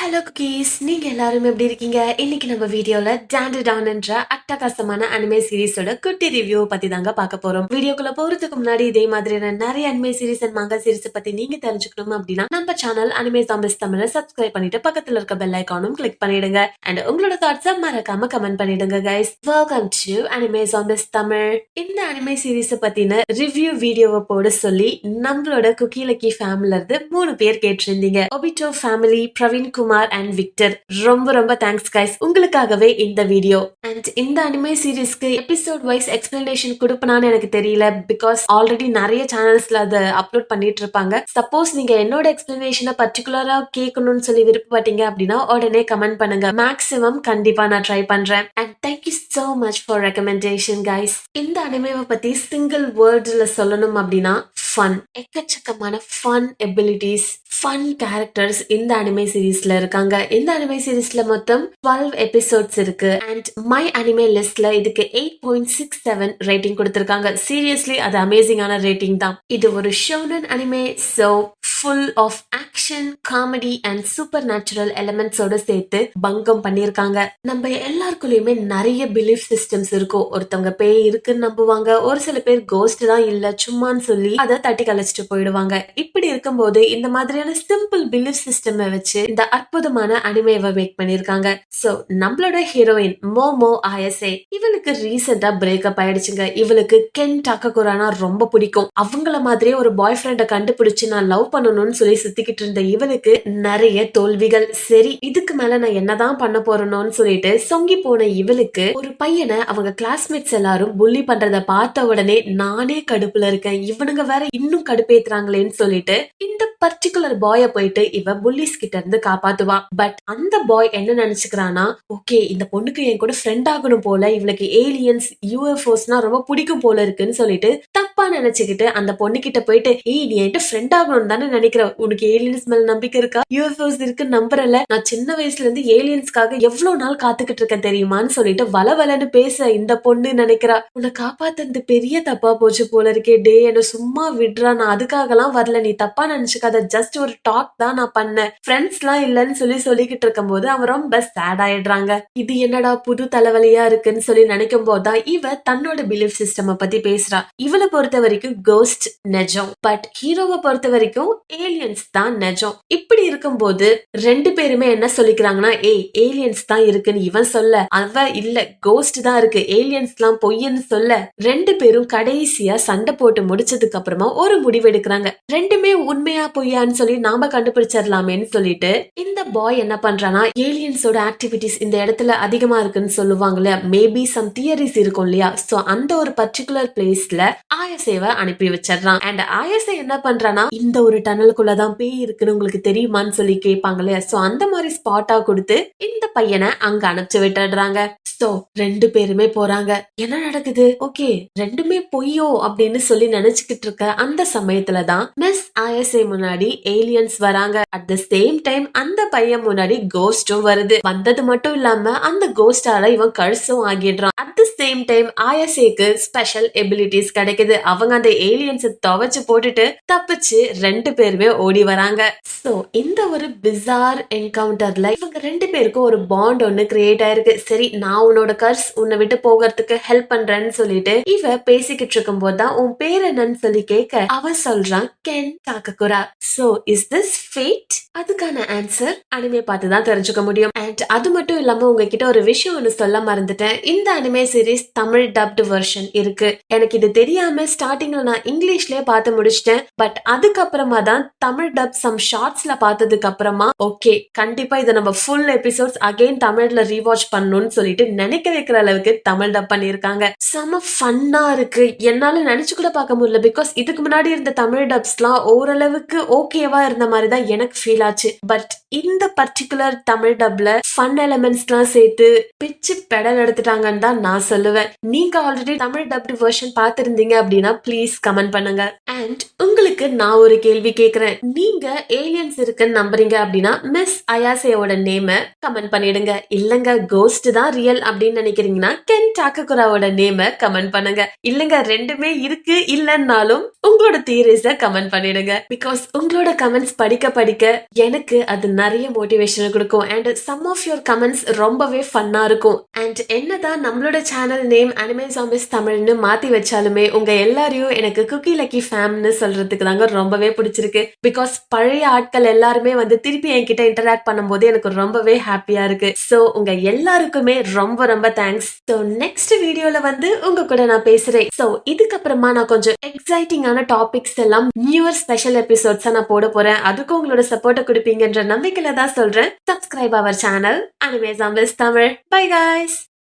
Hello cookies, நீங்க எல்லாரும் எப்படி இருக்கீங்க? இன்னைக்கு நம்ம வீடியோல டாண்டு டான் என்ற அட்டகாசமான அனிமே சீரிஸோட குட்டி ரிவ்யூ பத்தி தாங்க பார்க்க போறோம். வீடியோக்குள்ள போறதுக்கு முன்னாடி இதே மாதிரியான நிறைய அனிமே சீரிஸ் அண்ட் மாங்கா சீரிஸ் பத்தி நீங்க தெரிஞ்சுக்கணும் அப்படின்னா நம்ம சேனல் அனிமே ஜாம்பிஸ் தமிழை சப்ஸ்கிரைப் பண்ணிட்டு பக்கத்துல இருக்க பெல் ஐக்கானும் கிளிக் பண்ணிடுங்க. அண்ட் உங்களோட தாட்ஸை மறக்காம கமெண்ட் பண்ணிடுங்க guys. Welcome to anime Zombies Tamil. இந்த அனிமே சீரிஸ் பத்தின ரிவ்யூ வீடியோவை போட சொல்லி நம்மளோட குக்கி லக்கி ஃபேமிலில இருந்து 3 பேர் கேட்டிருந்தீங்க. Obito family, Praveen Kumar and Victor, ரொம்ப ரொம்ப தேங்க்ஸ் கைஸ், உங்களுக்காகவே இந்த வீடியோ. அண்ட் இந்த அனிமே சீரிஸ்க்கு எபிசோட் வைஸ் எக்ஸ்பிளனேஷன் கொடுப்பனான்னு எனக்கு தெரியல, பிகாஸ் ஆல்ரெடி நிறைய சேனல்ஸ்ல அதை அப்லோட் பண்ணிட்டு இருப்பாங்க. சப்போஸ் நீங்க என்னோட எக்ஸ்பிளனேஷனை பர்டிகுலரா கேட்கணும்னு சொல்லி விருப்பப்பட்டீங்க அப்படின்னா உடனே கமெண்ட் பண்ணுங்க. மேக்ஸிமம் கண்டிப்பா நான் ட்ரை பண்றேன். And thank you so much for recommendation guys. இந்த அனிமேவை பத்தி சிங்கிள் வேர்ட்ல சொல்லணும் அப்படின்னா ஃபன். எக்கச்சக்கமான ஃபன் எபிலிட்டிஸ், ஃபன் கேரக்டர்ஸ் இந்த அனிமே சீரீஸ்ல இருக்காங்க. இந்த அனிமே சீரீஸ்ல மொத்தம் 12 எபிசோட்ஸ் இருக்கு. அண்ட் மை அனிமே லிஸ்ட்ல இதுக்கு 8.67 ரேட்டிங் கொடுத்திருக்காங்க. சீரியஸ்லி அது அமேசிங்கான ரேட்டிங் தான். இது ஒரு shonen anime, so full of action, comedy and supernatural எலிமெண்ட்ஸோட சேர்த்து பங்கம் பண்ணிருக்காங்க. நம்ம எல்லாருக்குள்ளயுமே நிறைய பிலீஃப் சிஸ்டம்ஸ் இருக்கும். ஒருத்தவங்க பேய் இருக்குன்னு நம்புவாங்க, ஒரு சில பேர் கோஸ்ட் தான் இல்ல சும்மான்னு சொல்லி அதை தட்டி கழிச்சிட்டு போயிடுவாங்க. இப்படி இருக்கும்போது இந்த மாதிரியான சிம்பிள் பிலீஃப் சிஸ்டம் வச்சு இந்த அற்புதமான அனிமேவை மேக் பண்ணிருக்காங்க. சோ நம்மளோட ஹீரோயின் மோமோ ஆயசே, இவளுக்கு ரீசெண்டா பிரேக்கப் ஆயிடுச்சுங்க. இவளுக்கு கென் டாக்ககுரானா ரொம்ப பிடிக்கும். அவங்கள மாதிரியே ஒரு பாய் ஃப்ரெண்ட கண்டுபிடிச்சு நான் லவ் பண்ணணும்னு சொல்லி சுத்திக்கிட்டு இருந்த இவளுக்கு நிறைய தோல்விகள். சரி, இதுக்கு மேல நான் என்னதான் பண்ண போறேன்னு சொல்லிட்டு சொங்கி போன இவளுக்கு ஒரு பையனை அவங்க கிளாஸ்மேட்ஸ் எல்லாரும் புள்ளி பண்றத பார்த்த உடனே நானே கடுப்புல இருக்கேன், இவனுங்க வேற இன்னும் கடுப்பேத்துறாங்களேன்னு சொல்லிட்டு இந்த பர்டிகுலர் பாய போயிட்டு இவ புல்லிஸ் கிட்ட இருந்து காப்பாத்துவா. பட் அந்த பாய் என்ன நினைச்சுக்கிறானா, ஓகே இந்த பொண்ணுக்கு என் கூட ஃப்ரெண்ட் ஆகணும் போல, இவளுக்கு ஏலியன்ஸ் யூஎஃப்ஓஸ்னா ரொம்ப பிடிக்கும் போல இருக்குன்னு சொல்லிட்டு தப்பா நினைச்சுக்கிட்டு அந்த பொண்ணு கிட்ட போயிட்டு, ஏய் நீ என்கிட்ட ஃப்ரெண்ட் ஆகணும் தானே நினைக்கிற, உனக்கு ஏலியன்ஸ் மேல நம்பிக்கை இருக்கா, யூஎஃப்ஓஸ் இருக்குன்னு நம்புறல, நான் சின்ன வயசுல இருந்து ஏலியன்ஸ்க்காக எவ்வளவு நாள் காத்துக்கிட்டு இருக்கேன் தெரியுமான்னு சொல்லிட்டு வளவலன்னு பேச இந்த பொண்ணு நினைக்கிறா, உன்னை காப்பாத்துறது பெரிய தப்பா போச்சு போல இருக்கே, டே என்ன சும்மா விடுறா, நான் அதுக்காக எல்லாம் வரல, நீ தப்பா நினைச்சுக்காத, ஜஸ்ட் ஒரு டாக் தான் நான் பண்ணேன், ஃப்ரெண்ட்ஸ் எல்லாம் இல்லன்னு சொல்லிக்கிட்டு இருக்கும் போது அவன் ரொம்ப சேட் ஆயிடுறாங்க. இது என்னடா புது தலைவலியா இருக்குன்னு சொல்லி நினைக்கும் போதுதான் இவ தன்னோட பிலீஃப் சிஸ்டம் பத்தி பேசுறா. இவளை பொறுத்த வரைக்கும் கோஸ்ட் நெஜம், பட் ஹீரோவை பொறுத்த வரைக்கும் ஏலியன்ஸ் தான் நெஜம். இப்படி இருக்கும்போது ரெண்டு பேருமே என்ன சொல்லிக்கிறாங்கன்னா, ஏய் ஏலியன்ஸ் தான் இருக்குன்னு இவன் சொல்ல, அவ இல்ல கோஸ்ட் தான் இருக்கு, ஏலியன்ஸ் எல்லாம் பொய்ன்னு சொல்ல, ரெண்டு பேரும் கடைசியா சண்டை போட்டு முடிச்சதுக்கு அப்புறமா ஒரு முடிவு எடுக்கிறாங்க. ரெண்டுமே உண்மையா பொய்யான்னு சொல்லி நாம கண்டுபிடிச்சிடலாமேன்னு சொல்லிட்டு இந்த பாய் என்ன பண்றானா, ஏலியன்ஸோட ஆக்டிவிட்டிஸ் இந்த இடத்துல அதிகமா இருக்குன்னு சொல்லுவாங்கல்ல, மேபி சம் தியரிஸ் இருக்கும் இல்லையா, சோ அந்த ஒரு பர்டிகுலர் பிளேஸ்ல ஆயசேவை அனுப்பி வச்சிடறான். அண்ட் ஆயசே என்ன பண்றானா, இந்த ஒரு டனலுக்குள்ளதான் பேய் இருக்குன்னு உங்களுக்கு தெரியுமான்னு சொல்லி கேட்பாங்க இல்லையா, சோ அந்த மாதிரி ஸ்பாட்டா கொடுத்து இந்த பையனை அங்க அனுப்பிச்சு விட்டுடுறாங்க. சோ ரெண்டு பேருமே போறாங்க. என்ன நடக்குது, ஓகே ரெண்டுமே பொய்யோ அப்படின்னு சொல்லி நினைச்சுக்கிட்டு இருக்க அந்த சமயத்துலதான் மிஸ் ஆயசே முன்னாடி ஏலியன்ஸ் வராங்க. அட் த சேம் டைம் அந்த பையன் முன்னாடி கோஸ்டும் வருது. வந்தது மட்டும் இல்லாம அந்த கோஸ்டால இவன் கழுசும் ஆகிடுறான். அட் த சேம் டைம் ஆயசேக்கு ஸ்பெஷல் எபிலிட்டிஸ் கிடைக்குது. அவங்க அந்த ஏலியன்ஸ் துவைச்சு போட்டுட்டு தப்பிச்சு ரெண்டு பேருமே ஓடி வராங்க. சோ இந்த ஒரு பிசார் என்கவுண்டர்ல இவங்க ரெண்டு பேருக்கும் ஒரு பாண்ட் ஒண்ணு கிரியேட் ஆயிருக்கு. சரி நான் உன்னோட கர்ஸ் உன்னை விட்டு போகிறதுக்கு ஹெல்ப் பண்றேன்னு சொல்லிட்டு இவ பேசிக்கிட்டு இருக்கும் போதுதான் உன் பேர் என்னன்னு சொல்லி கேட்க அவன் சொல்றான் Ken Takakura. So is this fate? அதுக்கான ஆன்சர் அனிமே பார்த்து தான் தெரிஞ்சுக்க முடியும். அண்ட் அது மட்டும் இல்லாம உங்ககிட்ட ஒரு விஷயம் ஒன்னு சொல்ல மறந்துட்டேன். இந்த anime series Tamil dubbed version இருக்கு. எனக்கு இது தெரியாம ஸ்டார்டிங்ல நான் இங்கிலீஷ்லயே பார்த்து முடிச்சிட்டேன். பட் அதுக்கப்புறமா தான் தமிழ் டப் சம் ஷார்ட்ஸ்ல பார்த்ததுக்கு அப்புறமா ஓகே கண்டிப்பா இதை நம்ம ஃபுல் எபிசோட்ஸ் அகைன் தமிழ்ல ரீவாட்ச் பண்ணணும்னு சொல்லிட்டு நினைக்க வைக்கிற அளவுக்கு தமிழ் டப் பண்ணிருக்காங்க. செம ஃபன்னா இருக்கு. என்னால நினைச்சு கூட பார்க்க முடியல. பிகாஸ் இதுக்கு முன்னாடி இருந்த தமிழ் டப்ஸ்லாம் ஓரளவுக்கு ஓகேவா இருந்த மாதிரி தான் எனக்கு ஃபீல் ஆச்சு. பட் இந்த பர்டிகுலர் தமிழ் டப்ல ஃபன் எலிமெண்ட்ஸ் எல்லாம் சேர்த்து பிச்சு பெடல் எடுத்துட்டாங்கன்னு தான் நான் சொல்லுவேன். நீங்க ஆல்ரெடி தமிழ் டப்டு வெர்ஷன் பார்த்திருந்தீங்க அப்படின்னா ப்ளீஸ் கமெண்ட் பண்ணுங்க. அண்ட் உங்களுக்கு நான் ஒரு கேள்வி கேட்கிறேன். நீங்க ஏலியன்ஸ் இருக்குன்னு நம்புறீங்க அப்படின்னா மிஸ் அயாசேயோட நேம கமெண்ட் பண்ணிடுங்க. இல்லங்க கோஸ்ட் தான் ரியல் அப்படின்னு நினைக்கிறீங்கன்னா கென் டாக்ககுராவோட நேம கமெண்ட் பண்ணுங்க. இல்லங்க ரெண்டுமே இருக்கு இல்லன்னாலும் உங்களோட தியரிஸ கமெண்ட் பண்ணிடுங்க. பிகாஸ் உங்களோட கமெண்ட்ஸ் படிக்க படிக்க எனக்கு அது நிறைய மோட்டிவேஷன் கொடுக்கும். And some of your comments ரொம்பவே ஃபன்னா இருக்கும். அண்ட் என்னதான் நம்மளோட சேனல் நேம் அனிமே ஜாம்பிஸ் தமிழ்னு மாத்தி வச்சாலுமே உங்க எல்லாரையும் எனக்கு குக்கி லக்கி ஃபேம்னு சொல்றதுக்கு தாங்க ரொம்பவே பிடிச்சிருக்கு. பிகாஸ் பழைய ஆட்கள் எல்லாருமே வந்து திருப்பி என்கிட்ட இன்டராக்ட் பண்ணும்போது எனக்கு ரொம்பவே ஹாப்பியா இருக்கு. சோ உங்க எல்லாருக்குமே ரொம்ப ரொம்ப தேங்க்ஸ். சோ நெக்ஸ்ட் வீடியோல வந்து உங்க கூட நான் பேசுறேன். சோ இதுக்கப்புறமா நான் கொஞ்சம் எக்ஸைட்டிங்கான டாபிக்ஸ் எல்லாம் நியூ ஸ்பெஷல் எபிசோட்ஸா நான் போட போறேன். அதுக்கும் உங்களோட சப்போர்ட்டை கொடுப்பீங்கன்ற நம்பிக்கையில தான் சொல்றேன். Subscribe our channel Anime Zombies Tamil. Bye guys.